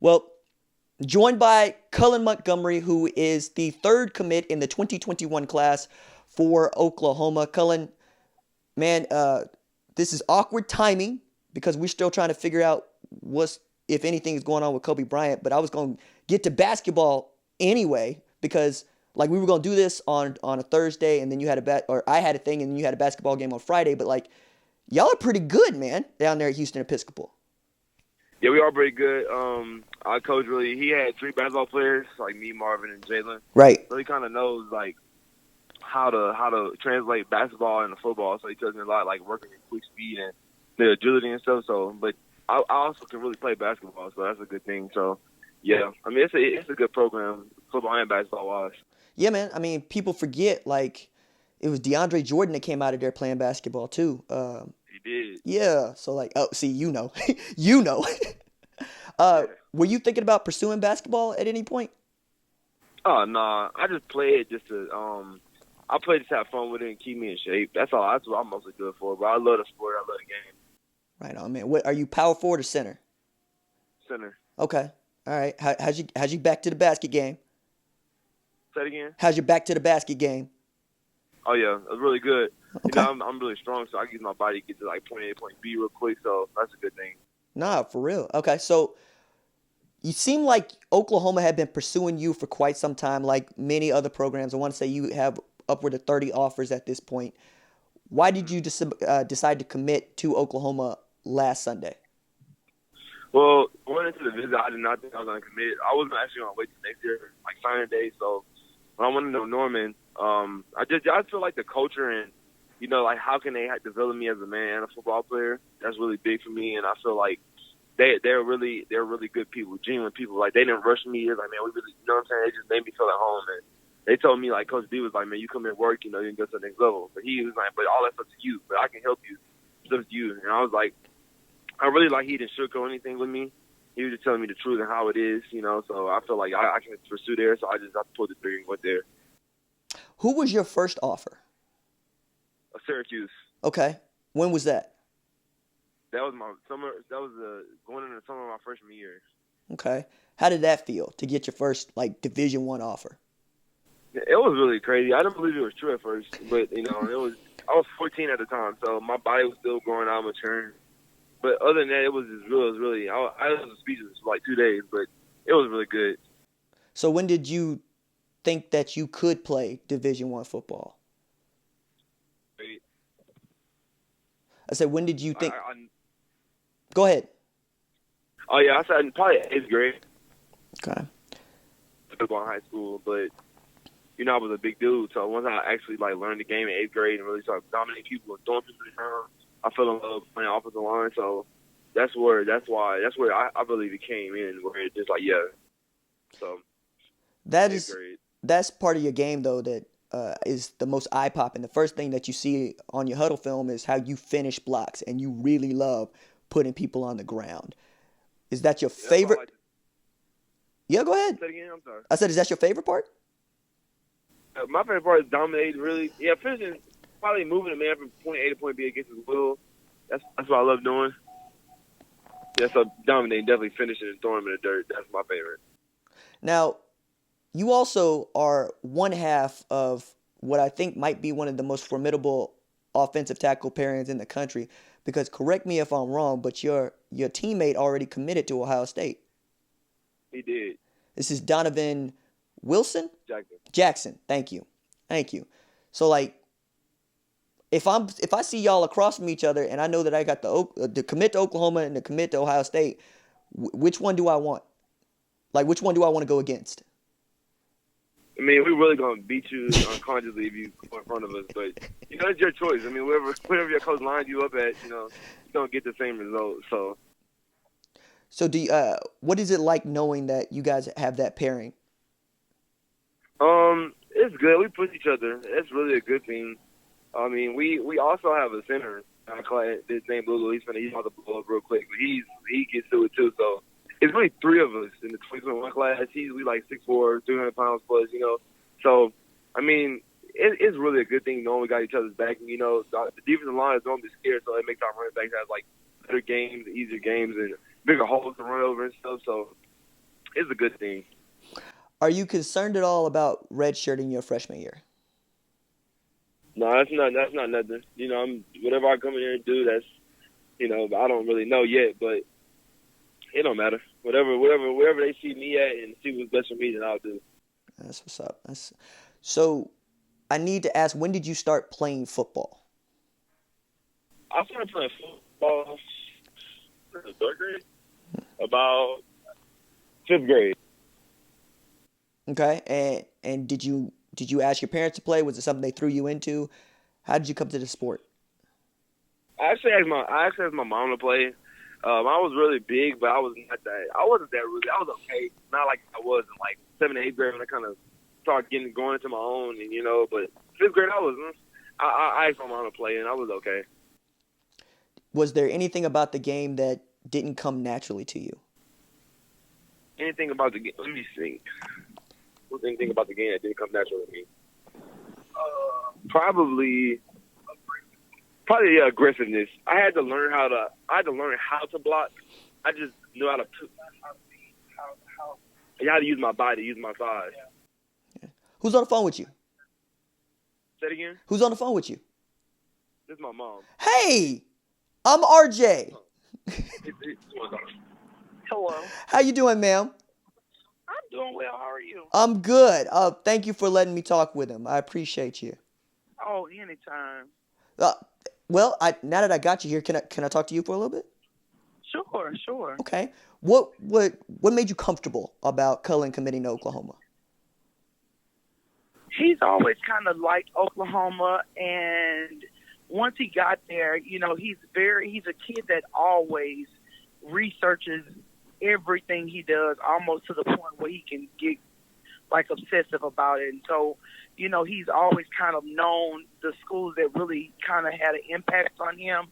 Well, joined by Cullen Montgomery, who is the third commit in the 2021 class for Oklahoma. Cullen, man, this is awkward timing because we're still trying to figure out what's, if anything, is going on with Kobe Bryant. But I was going to get to basketball anyway because like we were going to do this on a Thursday, and then you had or I had a thing, and then you had a basketball game on Friday. But like y'all are pretty good, man, down there at Houston Episcopal. Yeah, we are pretty good. Our coach he had three basketball players, like me, Marvin, and Jalen. Right. So he kind of knows like how to translate basketball into football. So he tells me a lot, like working at quick speed and the agility and stuff. So, but I also can really play basketball, so that's a good thing. So, yeah, I mean it's a good program, football and basketball wise. Yeah, man. I mean, people forget like it was DeAndre Jordan that came out of there playing basketball too. He did. Yeah. So like, oh, see, you know, you know. Yeah. Were you thinking about pursuing basketball at any point? Oh nah, I just play it just to I play just to have fun with it and keep me in shape. That's all. That's what I'm mostly good for. But I love the sport. I love the game. Right on, man. What are you, power forward or center? Center. Okay. All right. How's you back to the basket game? Say it again. How's your back to the basket game? Oh yeah, it's really good. Okay. You know, I'm really strong, so I can use my body to get to like point A, point B real quick. So that's a good thing. Nah, for real. Okay, so you seem like Oklahoma had been pursuing you for quite some time, like many other programs. I want to say you have upward of 30 offers at this point. Why did you decide to commit to Oklahoma last Sunday? Well, going into the visit, I did not think I was going to commit. I wasn't actually going to wait till next year, like signing day. So when I went to know Norman, I just feel like the culture and, you know, like how can they develop me as a man and a football player? That's really big for me, and I feel like they're really good people, genuine people. Like they didn't rush me. It's like, man, we really, you know what I'm saying? They just made me feel at home, and they told me like Coach B was like, man, you come here and work, you know, you can go to the next level. But he was like, but all that's up to you. But I can help you. It's up to you. And I was like, I really like he didn't sugarcoat anything with me. He was just telling me the truth and how it is, you know. So I feel like I can pursue there. So I just got to pull the trigger and went there. Who was your first offer? Syracuse. Okay. When was that? That was my summer. That was going into the summer of my freshman year. Okay. How did that feel to get your first like Division I offer? It was really crazy. I didn't believe it was true at first, but you know, I was 14 at the time, so my body was still growing out, maturing. But other than that, it was just real. It was really. I was speechless for like 2 days, but it was really good. So when did you think that you could play Division I football? I said, when did you think? Go ahead. Oh yeah, I said probably 8th grade. Okay. Football in high school, but you know I was a big dude, so once I actually like learned the game in 8th grade and really started dominating people and throwing people around, I fell in love playing offensive line. So that's where I believe it came in, where it just like yeah. So that's part of your game though that is the most eye popping. The first thing that you see on your huddle film is how you finish blocks, and you really love putting people on the ground. Is that your favorite? Yeah, go ahead. Say it again. I'm sorry. I said, is that your favorite part? My favorite part is dominating. Really, yeah, finishing, probably moving a man from point A to point B against his will. That's what I love doing. Yeah, so dominating, definitely finishing and throwing him in the dirt. That's my favorite. Now, you also are one half of what I think might be one of the most formidable offensive tackle pairings in the country. Because correct me if I'm wrong, but your teammate already committed to Ohio State. He did. This is Donovan Wilson? Jackson. Thank you. So like, if I see y'all across from each other and I know that I got the commit to Oklahoma and the commit to Ohio State, which one do I want? Like, which one do I want to go against? I mean, we're really gonna beat you unconsciously if you go in front of us, but you know it's your choice. I mean, whatever your coach lines you up at, you know, you don't get the same result. So do you, what is it like knowing that you guys have that pairing? It's good. We push each other. It's really a good thing. I mean, we also have a center in our class. His name Lulu. He's about to blow up real quick, but he gets to it too. So it's really three of us in the 2021 class. We like 6'4", 300 pounds plus, you know. So I mean, it's really a good thing knowing we got each other's back. And you know, the defensive line is normally scared, so it makes our running backs have like better games, easier games, and bigger holes to run over and stuff. So a good thing. Are you concerned at all about redshirting your freshman year? No, that's not nothing. Whatever I come in here and do, that's, I don't really know yet, but it don't matter. Wherever they see me at and see what's best for me, then I'll do. That's what's up. So I need to ask, when did you start playing football? I started playing football in the third grade, about fifth grade. Okay, and did you ask your parents to play? Was it something they threw you into? How did you come to the sport? I actually asked my mom to play. I was really big, but I wasn't that really. I was okay, not like I was in like 7th and 8th grade when I kind of started going into my own, and But 5th grade, I asked my mom to play, and I was okay. Was there anything about the game that didn't come naturally to you? Anything about the game? Let me think. What's anything about the game that didn't come naturally to me? Probably the aggressiveness. I had to learn how to block. I just knew how to use my body, use my thighs. Yeah. Who's on the phone with you? Say it again? Who's on the phone with you? This is my mom. Hey, I'm RJ. Hello. How you doing, ma'am? I'm doing well. How are you? I'm good. Thank you for letting me talk with him. I appreciate you. Oh, anytime. Well, now that I got you here, can I talk to you for a little bit? Sure. Okay. What made you comfortable about Cullen committing to Oklahoma? He's always kind of liked Oklahoma, and once he got there, he's a kid that always researches everything he does, almost to the point where he can get like obsessive about it. And so, he's always kind of known the schools that really kind of had an impact on him.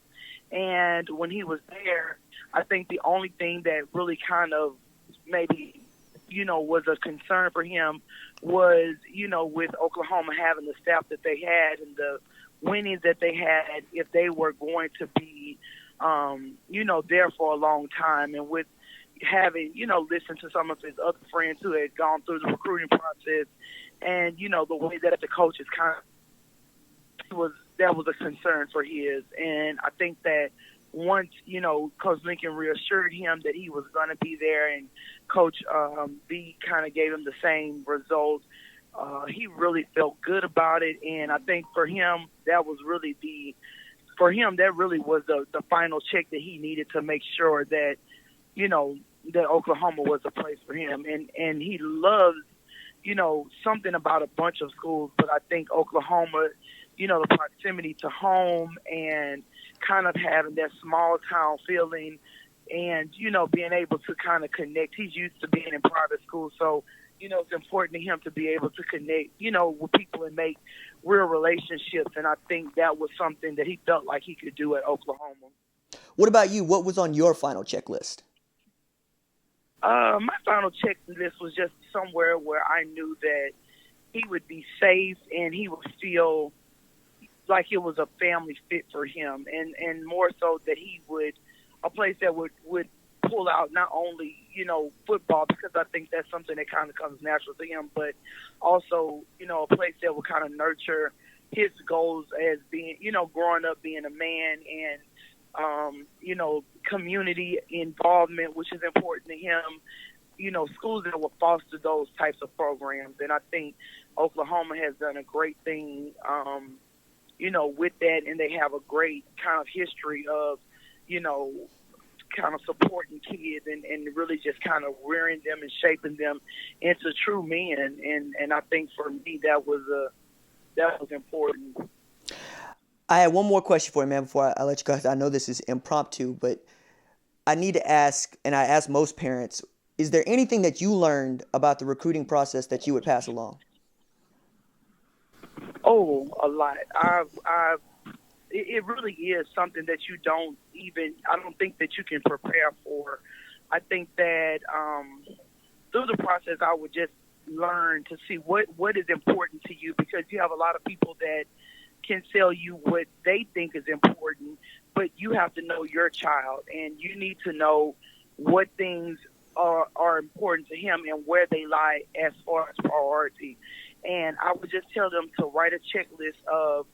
And when he was there, I think the only thing that really kind of maybe, was a concern for him was, with Oklahoma having the staff that they had and the winnings that they had, if they were going to be, there for a long time. And with having, listened to some of his other friends who had gone through the recruiting process and, the way that the coaches that was a concern for his. And I think that once, Coach Lincoln reassured him that he was going to be there and Coach B kind of gave him the same result, he really felt good about it. And I think for him, that really was the final check that he needed to make sure that, that Oklahoma was a place for him. And he loves, something about a bunch of schools, but I think Oklahoma, the proximity to home and kind of having that small town feeling and, being able to kind of connect. He's used to being in private school, so, it's important to him to be able to connect, with people and make real relationships. And I think that was something that he felt like he could do at Oklahoma. What about you? What was on your final checklist? My final checklist was just somewhere where I knew that he would be safe and he would feel like it was a family fit for him, and more so that he would, a place that would pull out not only, football, because I think that's something that kind of comes natural to him, but also, a place that would kind of nurture his goals as being, growing up being a man and, community involvement, which is important to him, schools that will foster those types of programs. And I think Oklahoma has done a great thing, with that, and they have a great kind of history of, kind of supporting kids and really just kind of rearing them and shaping them into true men. And I think for me that was important. I had one more question for you, man, before I let you go. I know this is impromptu, but I need to ask, and I ask most parents, is there anything that you learned about the recruiting process that you would pass along? Oh, a lot. It really is something that I don't think that you can prepare for. I think that through the process, I would just learn to see what is important to you, because you have a lot of people that can tell you what they think is important, but you have to know your child, and you need to know what things are important to him and where they lie as far as priority. And I would just tell them to write a checklist of,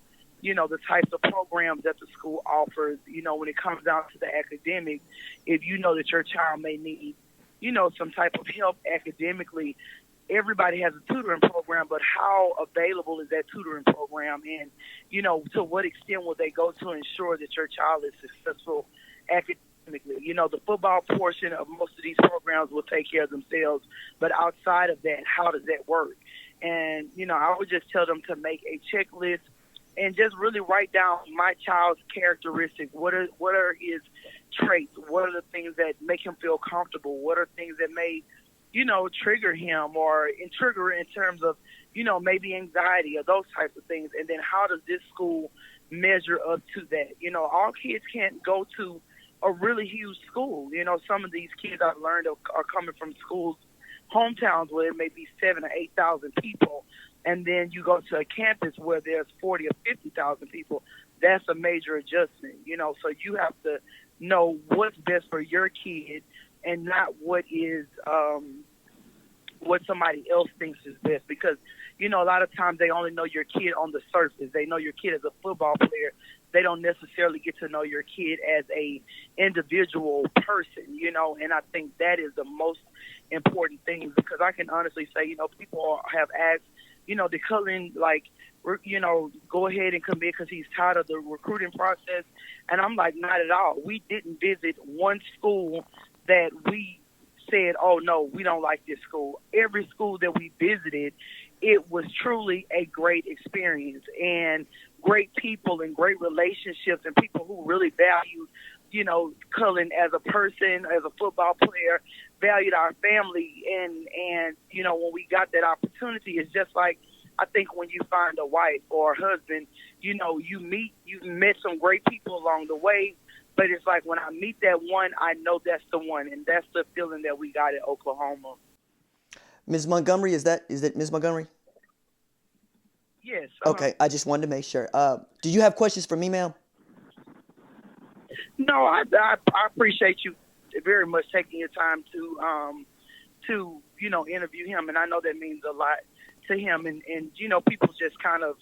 the types of programs that the school offers. When it comes down to the academic, if you know that your child may need, some type of help academically, everybody has a tutoring program, but how available is that tutoring program? And, to what extent will they go to ensure that your child is successful academically? The football portion of most of these programs will take care of themselves, but outside of that, how does that work? And, I would just tell them to make a checklist and just really write down my child's characteristics. What are his traits? What are the things that make him feel comfortable? What are things that may, trigger him or trigger in terms of, maybe anxiety or those types of things? And then how does this school measure up to that? All kids can't go to a really huge school. Some of these kids I've learned are coming from schools, hometowns where it may be 7,000 or 8,000 people. And then you go to a campus where there's 40 or 50,000 people. That's a major adjustment, so you have to know what's best for your kid and not what is what somebody else thinks is best. Because, a lot of times they only know your kid on the surface. They know your kid as a football player. They don't necessarily get to know your kid as a individual person, and I think that is the most important thing, because I can honestly say, people have asked, to Cullen, go ahead and commit because he's tired of the recruiting process. And I'm like, not at all. We didn't visit one school that we said, oh, no, we don't like this school. Every school that we visited, it was truly a great experience and great people and great relationships and people who really valued, Cullen as a person, as a football player, valued our family. And when we got that opportunity, it's just like, I think when you find a wife or a husband, you met some great people along the way, but it's like when I meet that one, I know that's the one, and that's the feeling that we got at Oklahoma. Ms. Montgomery, is it Ms. Montgomery? Yes. Okay, I just wanted to make sure. Do you have questions for me, ma'am? No, I appreciate you very much taking your time to interview him, and I know that means a lot to him, and people just kind of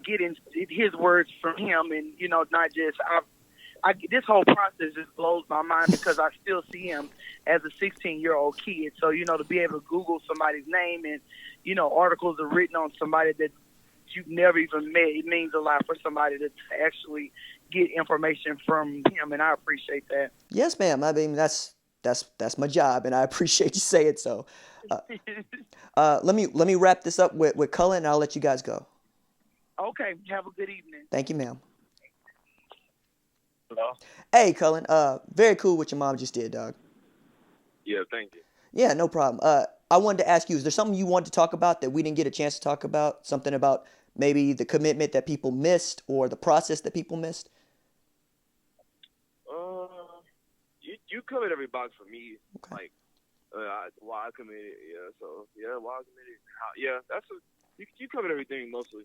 get in his words from him, and not just this whole process just blows my mind because I still see him as a 16-year-old kid. So to be able to Google somebody's name and articles are written on somebody that you've never even met, it means a lot for somebody to actually get information from him, and I appreciate that. Yes, ma'am. I mean, that's my job, and I appreciate you saying so. Let me wrap this up with Cullen, and I'll let you guys go. Okay. Have a good evening. Thank you, ma'am. Hello? Hey, Cullen. Very cool what your mom just did, dog. Yeah, thank you. Yeah, no problem. I wanted to ask you, is there something you wanted to talk about that we didn't get a chance to talk about? Something about maybe the commitment that people missed or the process that people missed? You covered every box for me. Okay. Like, why I committed. Yeah, so, yeah, why I committed. You covered everything mostly.